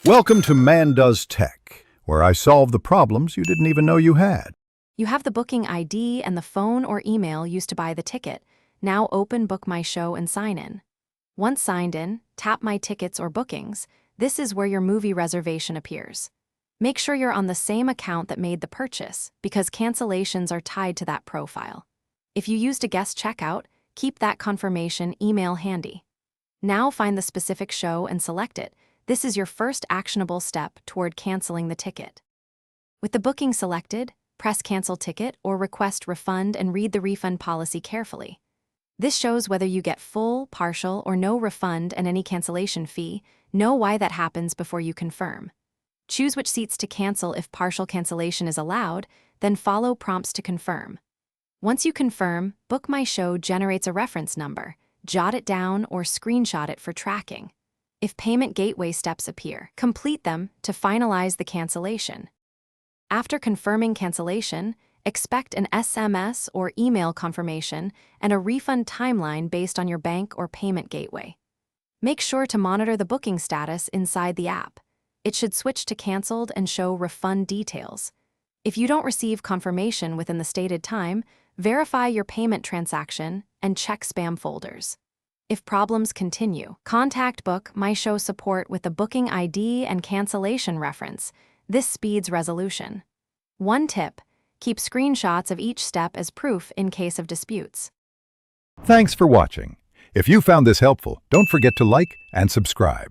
Welcome to Man Does Tech, where I solve the problems you didn't even know you had. You have the booking ID and the phone or email used to buy the ticket. Now open Bookmyshow and sign in. Once signed in, tap My Tickets or Bookings. This is where your movie reservation appears. Make sure you're on the same account that made the purchase, because cancellations are tied to that profile. If you used a guest checkout, keep that confirmation email handy. Now find the specific show and select it. This is your first actionable step toward canceling the ticket. With the booking selected, press Cancel Ticket or request refund and read the refund policy carefully. This shows whether you get full, partial, or no refund and any cancellation fee. Know why that happens before you confirm. Choose which seats to cancel if partial cancellation is allowed, then follow prompts to confirm. Once you confirm, Bookmyshow generates a reference number. Jot it down or screenshot it for tracking. If payment gateway steps appear, complete them to finalize the cancellation. After confirming cancellation, expect an SMS or email confirmation and a refund timeline based on your bank or payment gateway. Make sure to monitor the booking status inside the app. It should switch to canceled and show refund details. If you don't receive confirmation within the stated time, verify your payment transaction and check spam folders. If problems continue, contact Bookmyshow support with the booking ID and cancellation reference. This speeds resolution. One tip: keep screenshots of each step as proof in case of disputes. Thanks for watching. If you found this helpful, don't forget to like and subscribe.